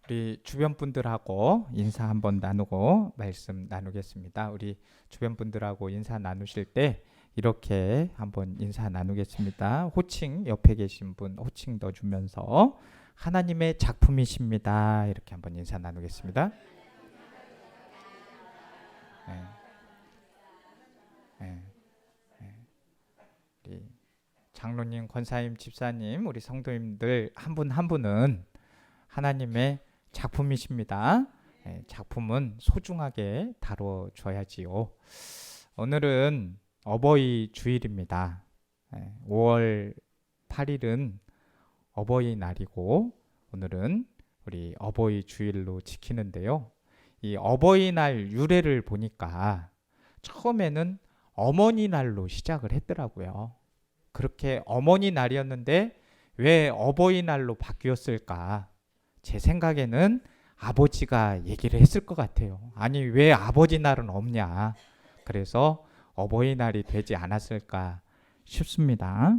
우리 주변 분들하고 인사 한번 나누고 말씀 나누겠습니다. 우리 주변 분들하고 인사 나누실 때 이렇게 한번 인사 나누겠습니다. 호칭 옆에 계신 분 호칭 넣어주면서 하나님의 작품이십니다. 이렇게 한번 인사 나누겠습니다. 네. 네. 네. 우리 장로님, 권사님, 집사님, 우리 성도님들 한 분 한 분은 하나님의 작품이십니다. 작품은 소중하게 다뤄줘야지요. 오늘은 어버이 주일입니다. 5월 8일은 어버이날이고 오늘은 우리 어버이 주일로 지키는데요. 이 어버이날 유래를 보니까 처음에는 어머니날로 시작을 했더라고요. 그렇게 어머니날이었는데 왜 어버이날로 바뀌었을까? 제 생각에는 아버지가 얘기를 했을 것 같아요. 아니 왜 아버지 날은 없냐. 그래서 어버이날이 되지 않았을까 싶습니다.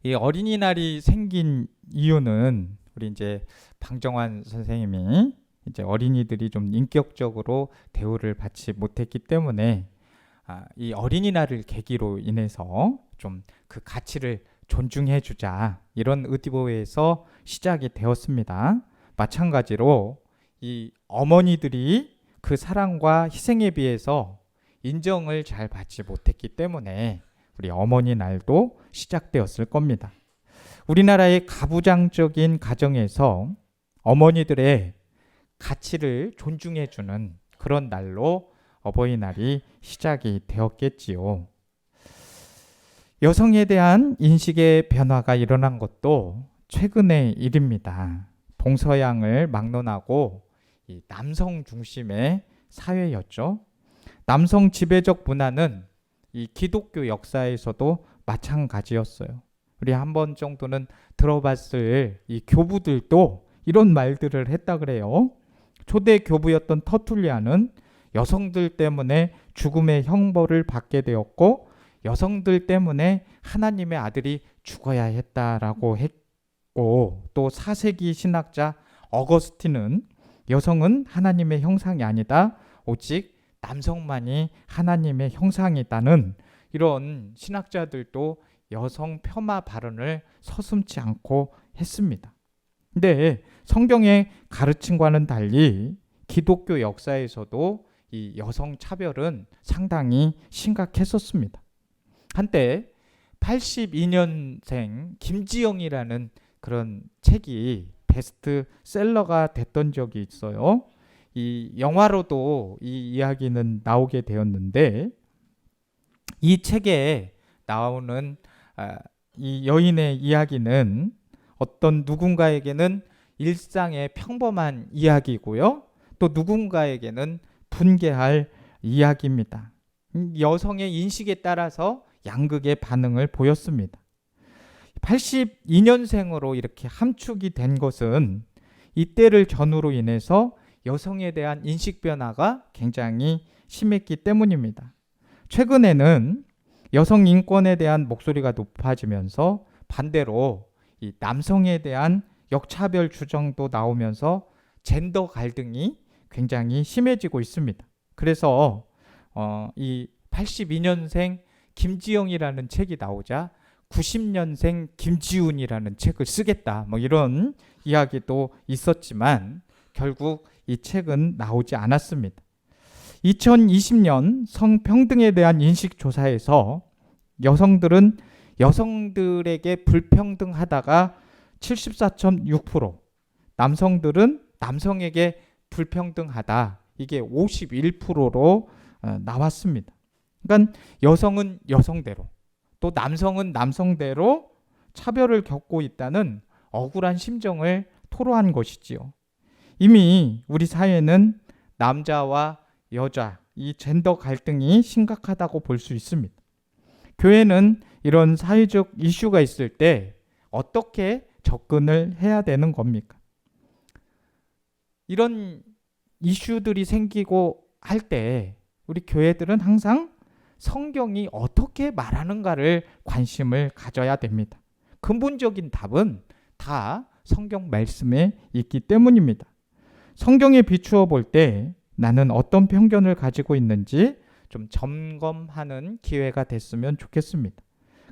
이 어린이날이 생긴 이유는 우리 이제 방정환 선생님이 이제 어린이들이 좀 인격적으로 대우를 받지 못했기 때문에 이 어린이날을 계기로 인해서 좀 그 가치를 존중해 주자 이런 의도에서 시작이 되었습니다. 마찬가지로 이 어머니들이 그 사랑과 희생에 비해서 인정을 잘 받지 못했기 때문에 우리 어머니 날도 시작되었을 겁니다. 우리나라의 가부장적인 가정에서 어머니들의 가치를 존중해 주는 그런 날로 어버이날이 시작이 되었겠지요. 여성에 대한 인식의 변화가 일어난 것도 최근의 일입니다. 동서양을 막론하고 이 남성 중심의 사회였죠. 남성 지배적 문화는 이 기독교 역사에서도 마찬가지였어요. 우리 한 번 정도는 들어봤을 이 교부들도 이런 말들을 했다 그래요. 초대 교부였던 터툴리아는 여성들 때문에 죽음의 형벌을 받게 되었고 여성들 때문에 하나님의 아들이 죽어야 했다라고 했고, 또 4세기 신학자 어거스틴은 여성은 하나님의 형상이 아니다, 오직 남성만이 하나님의 형상이다는 이런 신학자들도 여성 폄하 발언을 서슴지 않고 했습니다. 근데 성경의 가르침과는 달리 기독교 역사에서도 이 여성 차별은 상당히 심각했었습니다. 한때 82년생 김지영이라는 그런 책이 베스트셀러가 됐던 적이 있어요. 이 영화로도 이 이야기는 나오게 되었는데 이 책에 나오는 이 여인의 이야기는 어떤 누군가에게는 일상의 평범한 이야기고요. 또 누군가에게는 분개할 이야기입니다. 여성의 인식에 따라서 양극의 반응을 보였습니다. 82년생으로 이렇게 함축이 된 것은 이때를 전후로 인해서 여성에 대한 인식 변화가 굉장히 심했기 때문입니다. 최근에는 여성 인권에 대한 목소리가 높아지면서 반대로 이 남성에 대한 역차별 주장도 나오면서 젠더 갈등이 굉장히 심해지고 있습니다. 그래서 이 82년생 김지영이라는 책이 나오자 90년생 김지훈이라는 책을 쓰겠다, 뭐 이런 이야기도 있었지만 결국 이 책은 나오지 않았습니다. 2020년 성평등에 대한 인식조사에서 여성들은 여성들에게 불평등하다가 74.6%, 남성들은 남성에게 불평등하다, 이게 51%로 나왔습니다. 그러니까 여성은 여성대로 또 남성은 남성대로 차별을 겪고 있다는 억울한 심정을 토로한 것이지요. 이미 우리 사회는 남자와 여자, 이 젠더 갈등이 심각하다고 볼 수 있습니다. 교회는 이런 사회적 이슈가 있을 때 어떻게 접근을 해야 되는 겁니까? 이런 이슈들이 생기고 할 때 우리 교회들은 항상 성경이 어떻게 말하는가를 관심을 가져야 됩니다. 근본적인 답은 다 성경 말씀에 있기 때문입니다. 성경에 비추어 볼 때 나는 어떤 편견을 가지고 있는지 좀 점검하는 기회가 됐으면 좋겠습니다.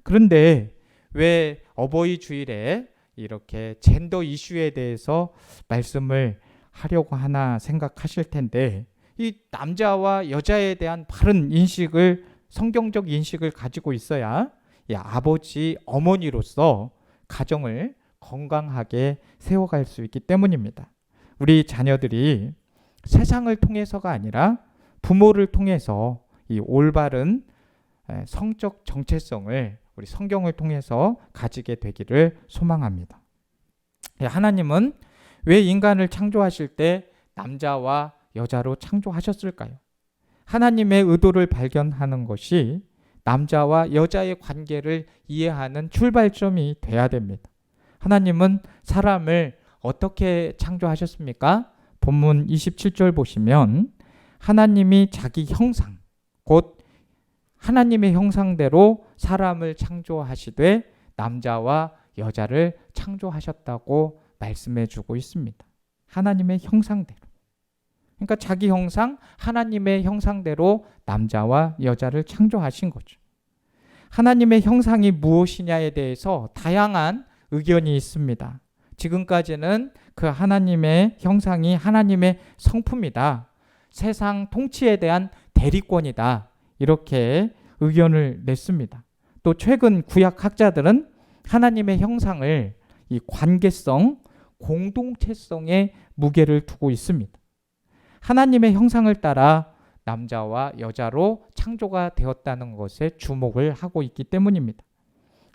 그런데 왜 어버이 주일에 이렇게 젠더 이슈에 대해서 말씀을 하려고 하나 생각하실 텐데, 이 남자와 여자에 대한 바른 인식을, 성경적 인식을 가지고 있어야 이 아버지, 어머니로서 가정을 건강하게 세워갈 수 있기 때문입니다. 우리 자녀들이 세상을 통해서가 아니라 부모를 통해서 이 올바른 성적 정체성을 우리 성경을 통해서 가지게 되기를 소망합니다. 하나님은 왜 인간을 창조하실 때 남자와 여자로 창조하셨을까요? 하나님의 의도를 발견하는 것이 남자와 여자의 관계를 이해하는 출발점이 돼야 됩니다. 하나님은 사람을 어떻게 창조하셨습니까? 본문 27절 보시면 하나님이 자기 형상, 곧 하나님의 형상대로 사람을 창조하시되 남자와 여자를 창조하셨다고 말씀해 주고 있습니다. 하나님의 형상대로. 그러니까 자기 형상, 하나님의 형상대로 남자와 여자를 창조하신 거죠. 하나님의 형상이 무엇이냐에 대해서 다양한 의견이 있습니다. 지금까지는 그 하나님의 형상이 하나님의 성품이다. 세상 통치에 대한 대리권이다. 이렇게 의견을 냈습니다. 또 최근 구약 학자들은 하나님의 형상을 이 관계성, 공동체성에 무게를 두고 있습니다. 하나님의 형상을 따라 남자와 여자로 창조가 되었다는 것에 주목을 하고 있기 때문입니다.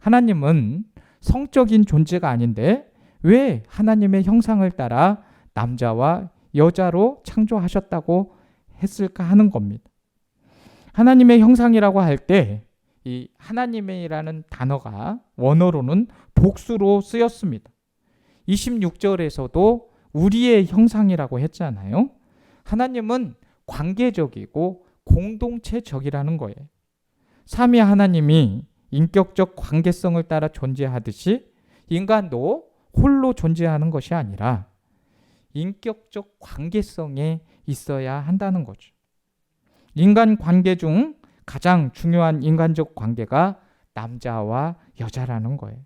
하나님은 성적인 존재가 아닌데 왜 하나님의 형상을 따라 남자와 여자로 창조하셨다고 했을까 하는 겁니다. 하나님의 형상이라고 할 때 이 하나님이라는 단어가 원어로는 복수로 쓰였습니다. 26절에서도 우리의 형상이라고 했잖아요. 하나님은 관계적이고 공동체적이라는 거예요. 삼위 하나님이 인격적 관계성을 따라 존재하듯이 인간도 홀로 존재하는 것이 아니라 인격적 관계성에 있어야 한다는 거죠. 인간 관계 중 가장 중요한 인간적 관계가 남자와 여자라는 거예요.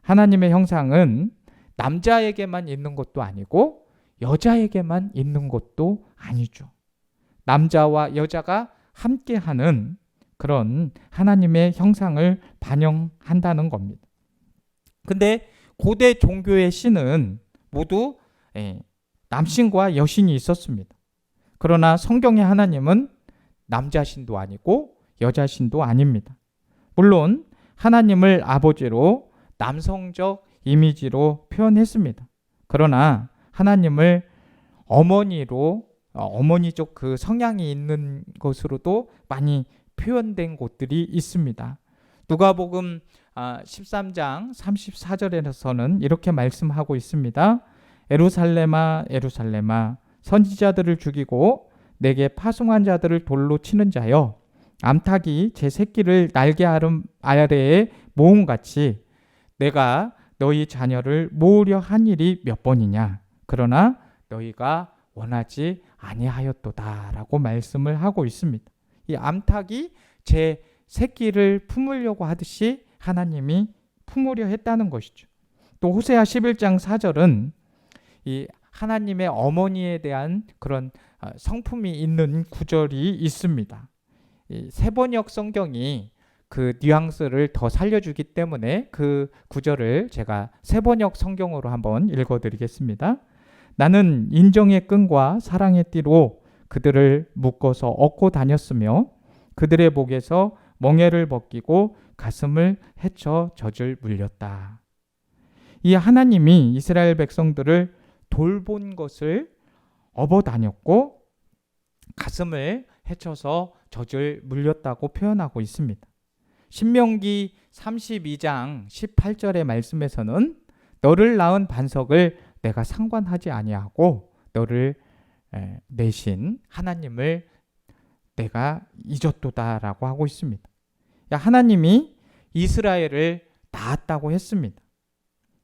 하나님의 형상은 남자에게만 있는 것도 아니고 여자에게만 있는 것도 아니죠. 남자와 여자가 함께하는 그런 하나님의 형상을 반영한다는 겁니다. 근데 고대 종교의 신은 모두 남신과 여신이 있었습니다. 그러나 성경의 하나님은 남자신도 아니고 여자신도 아닙니다. 물론 하나님을 아버지로 남성적 이미지로 표현했습니다. 그러나 하나님을 어머니로 어머니적 그 성향이 있는 것으로도 많이 표현된 곳들이 있습니다. 누가복음 13장 34절에서는 이렇게 말씀하고 있습니다. 에루살렘아 에루살렘아 선지자들을 죽이고 내게 파송한 자들을 돌로 치는 자여 암탉이 제 새끼를 날개 아래에 모음같이 내가 너희 자녀를 모으려 한 일이 몇 번이냐. 그러나 너희가 원하지 아니하였도다라고 말씀을 하고 있습니다. 이 암탉이 제 새끼를 품으려고 하듯이 하나님이 품으려 했다는 것이죠. 또 호세아 11장 4절은 이 하나님의 어머니에 대한 그런 성품이 있는 구절이 있습니다. 이 세번역 성경이 그 뉘앙스를 더 살려주기 때문에 그 구절을 제가 세번역 성경으로 한번 읽어드리겠습니다. 나는 인정의 끈과 사랑의 띠로 그들을 묶어서 얻고 다녔으며 그들의 목에서 멍에를 벗기고 가슴을 헤쳐 젖을 물렸다. 이 하나님이 이스라엘 백성들을 돌본 것을 업어 다녔고 가슴을 헤쳐서 젖을 물렸다고 표현하고 있습니다. 신명기 32장 18절의 말씀에서는 너를 낳은 반석을 내가 상관하지 아니하고 너를 내신 하나님을 내가 잊었도다라고 하고 있습니다. 하나님이 이스라엘을 낳았다고 했습니다.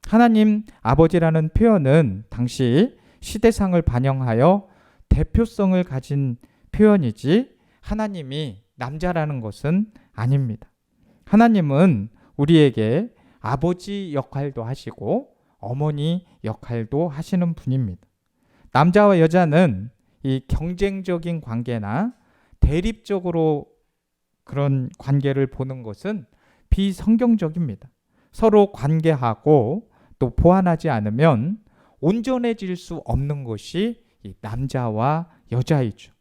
하나님 아버지라는 표현은 당시 시대상을 반영하여 대표성을 가진 표현이지 하나님이 남자라는 것은 아닙니다. 하나님은 우리에게 아버지 역할도 하시고 어머니 역할도 하시는 분입니다. 남자와 여자는 이 경쟁적인 관계나 대립적으로 그런 관계를 보는 것은 비성경적입니다. 서로 관계하고 또 보완하지 않으면 온전해질 수 없는 것이 이 남자와 여자이죠.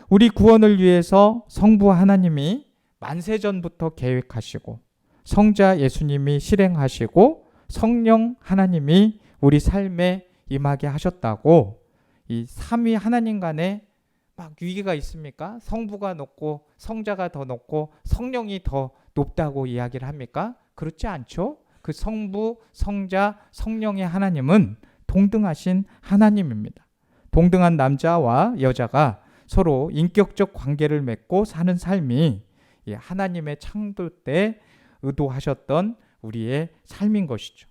우리 구원을 위해서 성부 하나님이 만세전부터 계획하시고 성자 예수님이 실행하시고 성령 하나님이 우리 삶에 임하게 하셨다고 이 삼위 하나님 간에 막 위기가 있습니까? 성부가 높고 성자가 더 높고 성령이 더 높다고 이야기를 합니까? 그렇지 않죠. 그 성부, 성자, 성령의 하나님은 동등하신 하나님입니다. 동등한 남자와 여자가 서로 인격적 관계를 맺고 사는 삶이 하나님의 창조 때 의도하셨던 우리의 삶인 것이죠.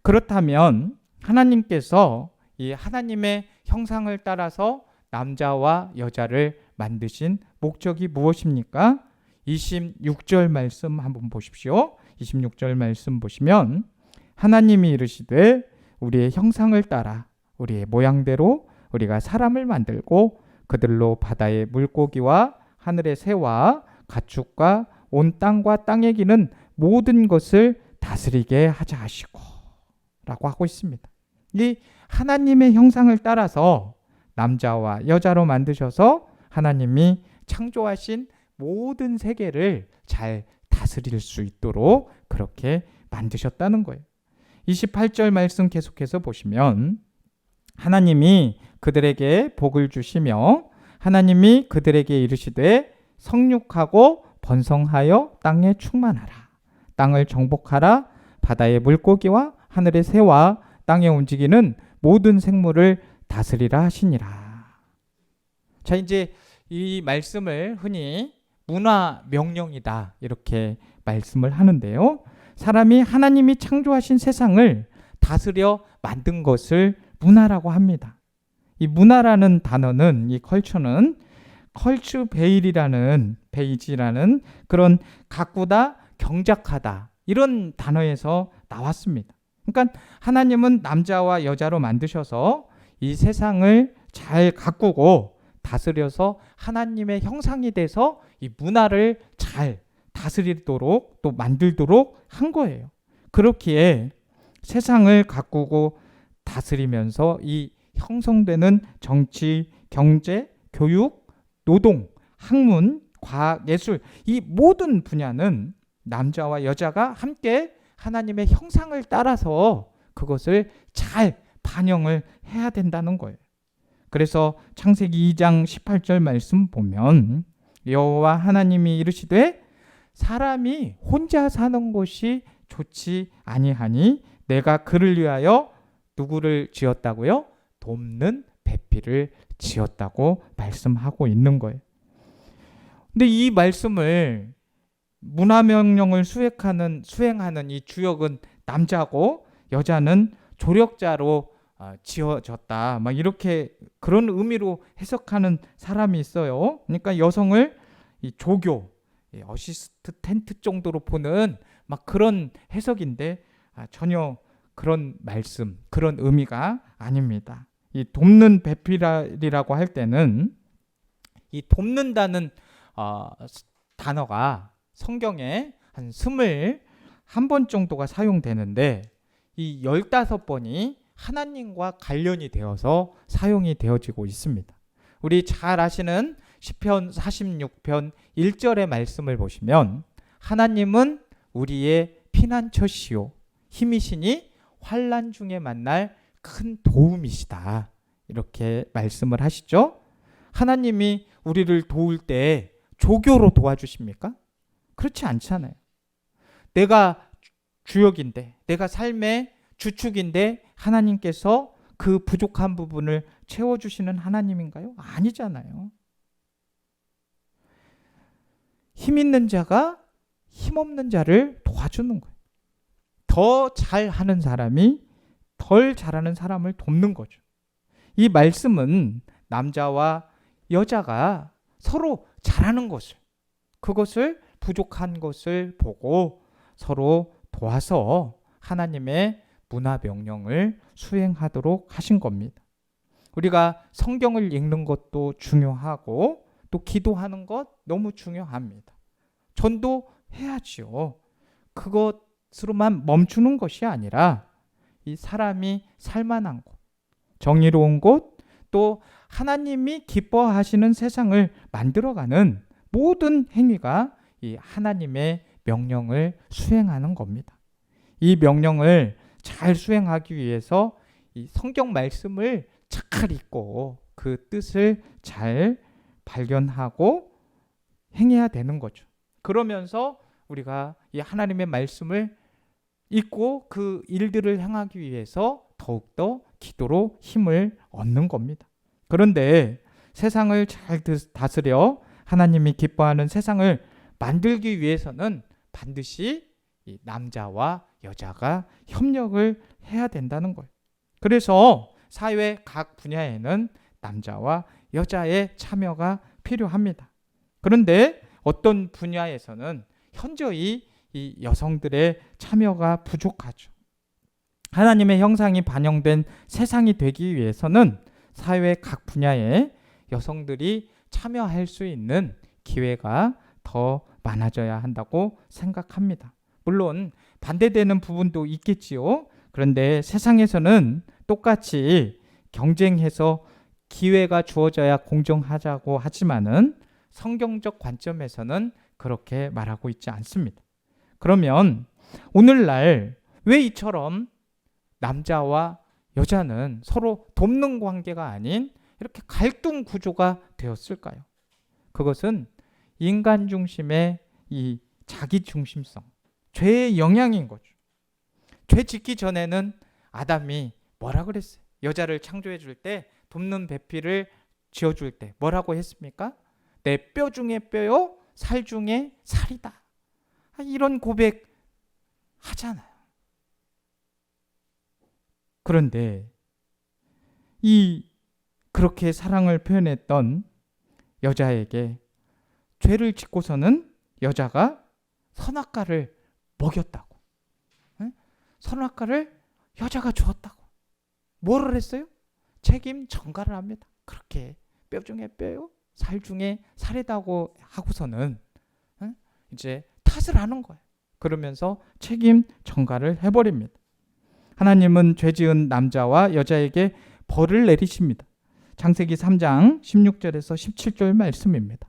그렇다면 하나님께서 이 하나님의 형상을 따라서 남자와 여자를 만드신 목적이 무엇입니까? 26절 말씀 한번 보십시오. 26절 말씀 보시면 하나님이 이르시되 우리의 형상을 따라 우리의 모양대로 우리가 사람을 만들고 그들로 바다의 물고기와 하늘의 새와 가축과 온 땅과 땅에 기는 모든 것을 다스리게 하자 하시고 라고 하고 있습니다. 이 하나님의 형상을 따라서 남자와 여자로 만드셔서 하나님이 창조하신 모든 세계를 잘 다스릴 수 있도록 그렇게 만드셨다는 거예요. 28절 말씀 계속해서 보시면 하나님이 그들에게 복을 주시며 하나님이 그들에게 이르시되 성육하고 번성하여 땅에 충만하라. 땅을 정복하라. 바다의 물고기와 하늘의 새와 땅에 움직이는 모든 생물을 다스리라 하시니라. 자, 이제 이 말씀을 흔히 문화 명령이다 이렇게 말씀을 하는데요. 사람이 하나님이 창조하신 세상을 다스려 만든 것을 문화라고 합니다. 이 문화라는 단어는 이 컬처는 컬처 베이지라는 그런 가꾸다, 경작하다 이런 단어에서 나왔습니다. 그러니까 하나님은 남자와 여자로 만드셔서 이 세상을 잘 가꾸고 다스려서 하나님의 형상이 돼서 이 문화를 잘 다스리도록 또 만들도록 한 거예요. 그렇기에 세상을 가꾸고 다스리면서 이 형성되는 정치, 경제, 교육, 노동, 학문, 과학, 예술 이 모든 분야는 남자와 여자가 함께 하나님의 형상을 따라서 그것을 잘 반영을 해야 된다는 거예요. 그래서 창세기 2장 18절 말씀 보면 여호와 하나님이 이르시되 사람이 혼자 사는 것이 좋지 아니하니 내가 그를 위하여 누구를 지었다고요? 돕는 배필을 지었다고 말씀하고 있는 거예요. 근데 이 말씀을 문화명령을 수행하는 이 주역은 남자고 여자는 조력자로 지어졌다. 막 이렇게 그런 의미로 해석하는 사람이 있어요. 그러니까 여성을 이 조교, 어시스텐트 정도로 보는 막 그런 해석인데 전혀 그런 말씀, 그런 의미가 아닙니다. 이 돕는 배필이라고 할 때는 이 돕는다는 단어가 성경에 한 21번 정도가 사용되는데 이 15번이 하나님과 관련이 되어서 사용이 되어지고 있습니다. 우리 잘 아시는 시편 46편 1절의 말씀을 보시면 하나님은 우리의 피난처시요 힘이시니 환난 중에 만날 큰 도움이시다. 이렇게 말씀을 하시죠. 하나님이 우리를 도울 때 조교로 도와주십니까? 그렇지 않잖아요. 내가 주역인데, 내가 삶의 주축인데 하나님께서 그 부족한 부분을 채워주시는 하나님인가요? 아니잖아요. 힘 있는 자가 힘없는 자를 도와주는 거예요. 더 잘하는 사람이 덜 잘하는 사람을 돕는 거죠. 이 말씀은 남자와 여자가 서로 잘하는 것을, 그것을 부족한 것을 보고 서로 도와서 하나님의 문화 명령을 수행하도록 하신 겁니다. 우리가 성경을 읽는 것도 중요하고 또 기도하는 것 너무 중요합니다. 전도해야지요. 그것으로만 멈추는 것이 아니라 이 사람이 살만한 곳, 정의로운 곳, 또 하나님이 기뻐하시는 세상을 만들어가는 모든 행위가 이 하나님의 명령을 수행하는 겁니다. 이 명령을 잘 수행하기 위해서 이 성경 말씀을 잘 읽고 그 뜻을 잘 발견하고 행해야 되는 거죠. 그러면서 우리가 이 하나님의 말씀을 읽고 그 일들을 행하기 위해서 더욱더 기도로 힘을 얻는 겁니다. 그런데 세상을 잘 다스려 하나님이 기뻐하는 세상을 만들기 위해서는 반드시 이 남자와 여자가 협력을 해야 된다는 거예요. 그래서 사회 각 분야에는 남자와 여자의 참여가 필요합니다. 그런데 어떤 분야에서는 현저히 이 여성들의 참여가 부족하죠. 하나님의 형상이 반영된 세상이 되기 위해서는 사회 각 분야에 여성들이 참여할 수 있는 기회가 더 많아져야 한다고 생각합니다. 물론 반대되는 부분도 있겠지요. 그런데 세상에서는 똑같이 경쟁해서 기회가 주어져야 공정하자고 하지만은 성경적 관점에서는 그렇게 말하고 있지 않습니다. 그러면 오늘날 왜 이처럼 남자와 여자는 서로 돕는 관계가 아닌 이렇게 갈등 구조가 되었을까요? 그것은 인간 중심의 이 자기 중심성, 죄의 영향인 거죠. 죄 짓기 전에는 아담이 뭐라 그랬어요? 여자를 창조해 줄 때, 돕는 배필을 지어 줄 때 뭐라고 했습니까? 내 뼈 중에 뼈요, 살 중에 살이다. 이런 고백 하잖아요. 그런데 그렇게 사랑을 표현했던 여자에게 죄를 짓고서는 여자가 선악과를 먹였다고. 선악과를 여자가 주었다고. 뭐를 했어요? 책임 전가를 합니다. 그렇게 뼈 중에 뼈요, 살 중에 살이다고 하고서는 이제 탓을 하는 거예요. 그러면서 책임 전가를 해버립니다. 하나님은 죄지은 남자와 여자에게 벌을 내리십니다. 창세기 3장 16절에서 17절 말씀입니다.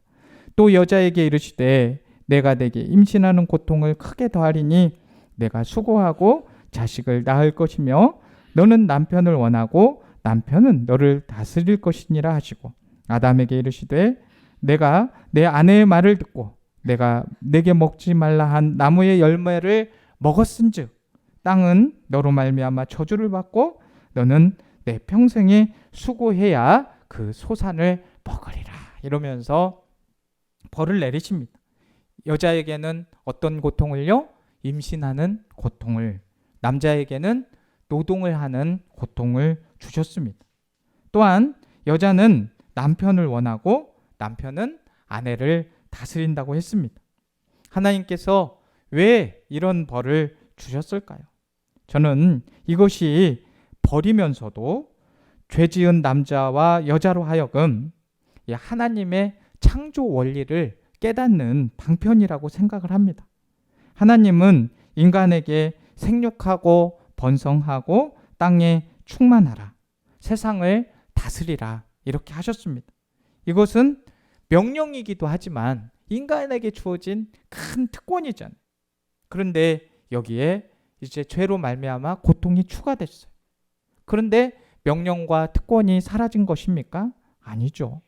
또 여자에게 이르시되 내가 내게 임신하는 고통을 크게 더하리니 내가 수고하고 자식을 낳을 것이며 너는 남편을 원하고 남편은 너를 다스릴 것이니라 하시고 아담에게 이르시되 내가 내 아내의 말을 듣고 내가 내게 먹지 말라 한 나무의 열매를 먹었은즉 땅은 너로 말미암아 저주를 받고 너는 내 평생에 수고해야 그 소산을 먹으리라. 이러면서 벌을 내리십니다. 여자에게는 어떤 고통을요? 임신하는 고통을, 남자에게는 노동을 하는 고통을 주셨습니다. 또한 여자는 남편을 원하고 남편은 아내를 다스린다고 했습니다. 하나님께서 왜 이런 벌을 주셨을까요? 저는 이것이 벌이면서도 죄지은 남자와 여자로 하여금 하나님의 창조 원리를 깨닫는 방편이라고 생각을 합니다. 하나님은 인간에게 생육하고 번성하고 땅에 충만하라, 세상을 다스리라 이렇게 하셨습니다. 이것은 명령이기도 하지만 인간에게 주어진 큰 특권이잖아요. 그런데 여기에 이제 죄로 말미암아 고통이 추가됐어요. 그런데 명령과 특권이 사라진 것입니까? 아니죠.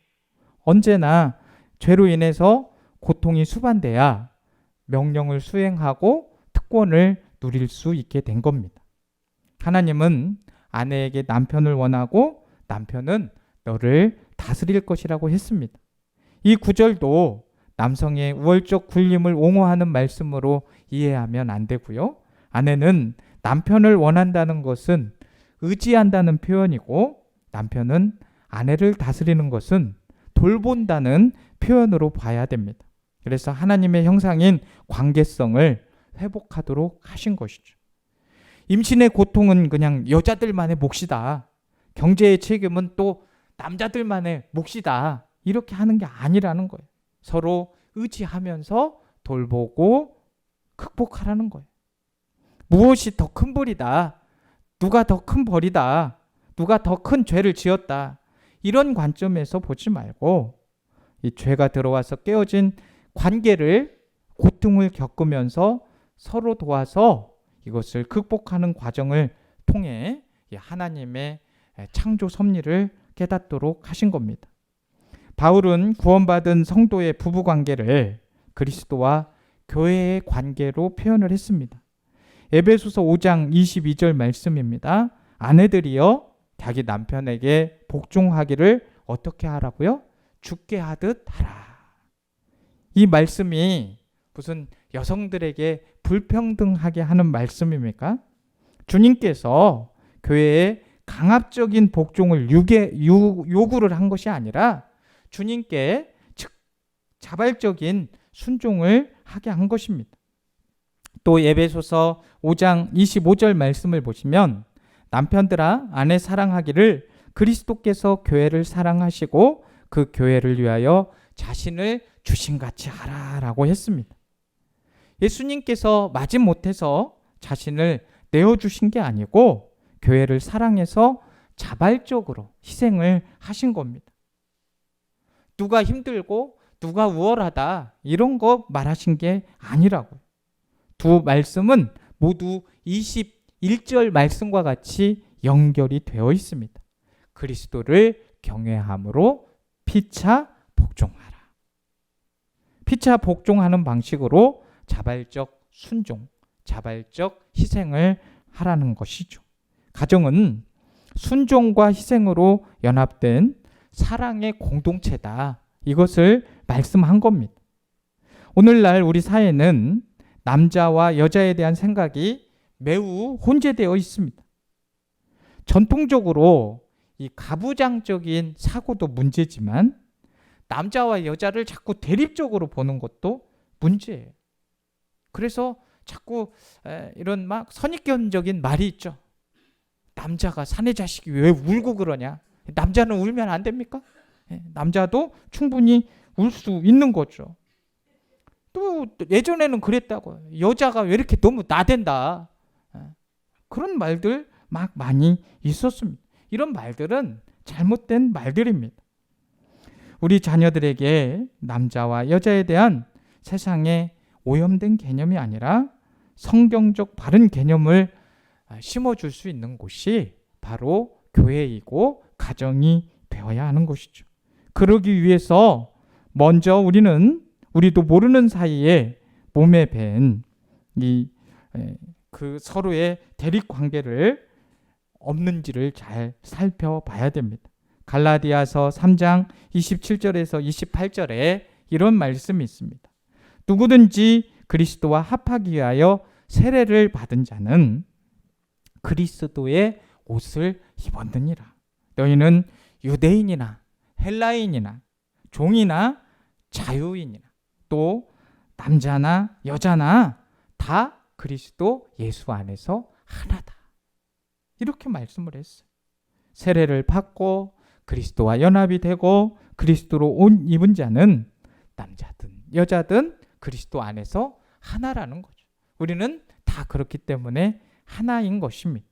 언제나 죄로 인해서 고통이 수반돼야 명령을 수행하고 특권을 누릴 수 있게 된 겁니다. 하나님은 아내에게 남편을 원하고 남편은 너를 다스릴 것이라고 했습니다. 이 구절도 남성의 우월적 군림을 옹호하는 말씀으로 이해하면 안 되고요. 아내는 남편을 원한다는 것은 의지한다는 표현이고, 남편은 아내를 다스리는 것은 돌본다는 표현으로 봐야 됩니다. 그래서 하나님의 형상인 관계성을 회복하도록 하신 것이죠. 임신의 고통은 그냥 여자들만의 몫이다. 경제의 책임은 또 남자들만의 몫이다. 이렇게 하는 게 아니라는 거예요. 서로 의지하면서 돌보고 극복하라는 거예요. 무엇이 더 큰 벌이다. 누가 더 큰 벌이다. 누가 더 큰 죄를 지었다. 이런 관점에서 보지 말고 이 죄가 들어와서 깨어진 관계를 고통을 겪으면서 서로 도와서 이것을 극복하는 과정을 통해 하나님의 창조 섭리를 깨닫도록 하신 겁니다. 바울은 구원받은 성도의 부부 관계를 그리스도와 교회의 관계로 표현을 했습니다. 에베소서 5장 22절 말씀입니다. 아내들이여 자기 남편에게 복종하기를 어떻게 하라고요? 주께 하듯 하라. 이 말씀이 무슨 여성들에게 불평등하게 하는 말씀입니까? 주님께서 교회에 강압적인 복종을 요구를 한 것이 아니라 주님께 자발적인 순종을 하게 한 것입니다. 또 에베소서 5장 25절 말씀을 보시면 남편들아 아내 사랑하기를 그리스도께서 교회를 사랑하시고 그 교회를 위하여 자신을 주신같이 하라라고 했습니다. 예수님께서 마지못해서 자신을 내어주신 게 아니고 교회를 사랑해서 자발적으로 희생을 하신 겁니다. 누가 힘들고 누가 우월하다 이런 거 말하신 게 아니라고요. 두 말씀은 모두 21절 말씀과 같이 연결이 되어 있습니다. 그리스도를 경외함으로 피차 복종하라. 피차 복종하는 방식으로 자발적 순종, 자발적 희생을 하라는 것이죠. 가정은 순종과 희생으로 연합된 사랑의 공동체다. 이것을 말씀한 겁니다. 오늘날 우리 사회는 남자와 여자에 대한 생각이 매우 혼재되어 있습니다. 전통적으로 이 가부장적인 사고도 문제지만 남자와 여자를 자꾸 대립적으로 보는 것도 문제예요. 그래서 자꾸 이런 막 선입견적인 말이 있죠. 남자가 사내 자식이 왜 울고 그러냐? 남자는 울면 안 됩니까? 남자도 충분히 울 수 있는 거죠. 또 예전에는 그랬다고요. 여자가 왜 이렇게 너무 나댄다. 그런 말들 막 많이 있었습니다. 이런 말들은 잘못된 말들입니다. 우리 자녀들에게 남자와 여자에 대한 세상의 오염된 개념이 아니라 성경적 바른 개념을 심어줄 수 있는 곳이 바로 교회이고 가정이 되어야 하는 것이죠. 그러기 위해서 먼저 우리도 모르는 사이에 몸에 밴 그 서로의 대립 관계를 없는지를 잘 살펴봐야 됩니다. 갈라디아서 3장 27절에서 28절에 이런 말씀이 있습니다. 누구든지 그리스도와 합하기 위하여 세례를 받은 자는 그리스도의 옷을 입었느니라. 너희는 유대인이나 헬라인이나 종이나 자유인이나 또 남자나 여자나 다 그리스도 예수 안에서 하나다. 이렇게 말씀을 했어요. 세례를 받고 그리스도와 연합이 되고 그리스도로 옷 입은 자는 남자든 여자든 그리스도 안에서 하나라는 거죠. 우리는 다 그렇기 때문에 하나인 것입니다.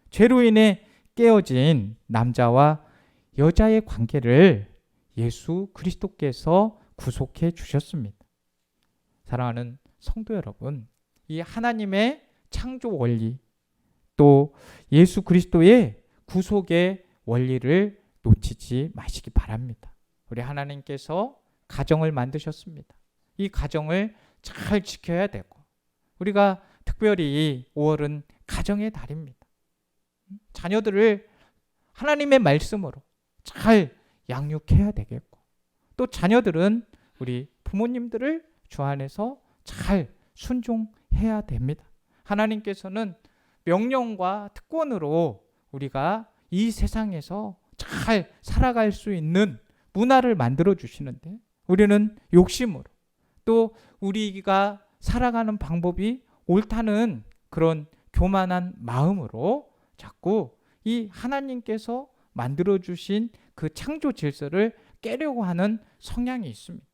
죄로 인해 깨어진 남자와 여자의 관계를 예수 그리스도께서 구속해 주셨습니다. 사랑하는 성도 여러분, 이 하나님의 창조 원리 또 예수 그리스도의 구속의 원리를 놓치지 마시기 바랍니다. 우리 하나님께서 가정을 만드셨습니다. 이 가정을 잘 지켜야 되고 우리가 특별히 5월은 가정의 달입니다. 자녀들을 하나님의 말씀으로 잘 양육해야 되겠고 또 자녀들은 우리 부모님들을 주 안에서 잘 순종해야 됩니다. 하나님께서는 명령과 특권으로 우리가 이 세상에서 잘 살아갈 수 있는 문화를 만들어 주시는데 우리는 욕심으로 또 우리가 살아가는 방법이 옳다는 그런 교만한 마음으로 자꾸 이 하나님께서 만들어 주신 그 창조 질서를 깨려고 하는 성향이 있습니다.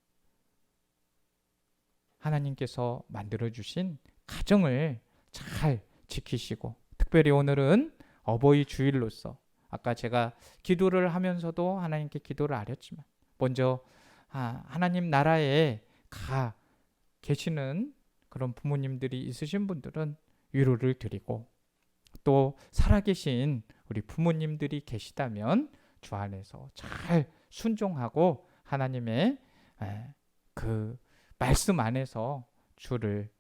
하나님께서 만들어 주신 가정을 잘 지키시고 특별히 오늘은 어버이 주일로서 아까 제가 기도를 하면서도 하나님께 기도를 아렸지만 먼저 하나님 나라에 가 계시는 그런 부모님들이 있으신 분들은 위로를 드리고 또 살아계신 우리 부모님들이 계시다면 주 안에서 잘 순종하고 하나님의 그 말씀 안에서 주를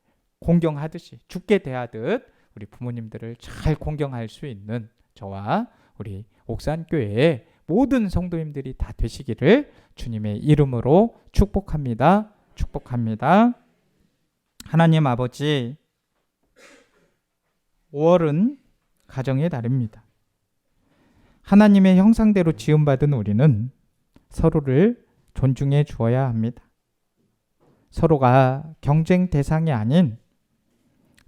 공경하듯이 주께 대하듯 우리 부모님들을 잘 공경할 수 있는 저와 우리 옥산교회의 모든 성도님들이 다 되시기를 주님의 이름으로 축복합니다. 축복합니다. 하나님 아버지, 5월은 가정의 달입니다. 하나님의 형상대로 지음받은 우리는 서로를 존중해 주어야 합니다. 서로가 경쟁 대상이 아닌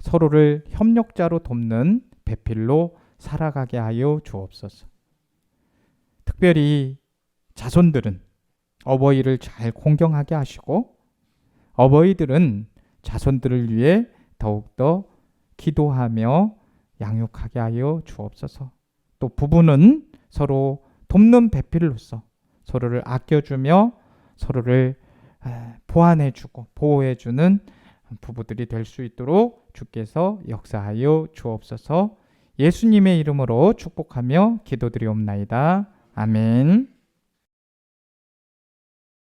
서로를 협력자로 돕는 배필로 살아가게 하여 주옵소서. 특별히 자손들은 어버이를 잘 공경하게 하시고 어버이들은 자손들을 위해 더욱더 기도하며 양육하게 하여 주옵소서. 또 부부는 서로 돕는 배필로서 서로를 아껴주며 서로를 보완해주고 보호해주는 부부들이 될 수 있도록 주께서 역사하여 주옵소서. 예수님의 이름으로 축복하며 기도드리옵나이다. 아멘.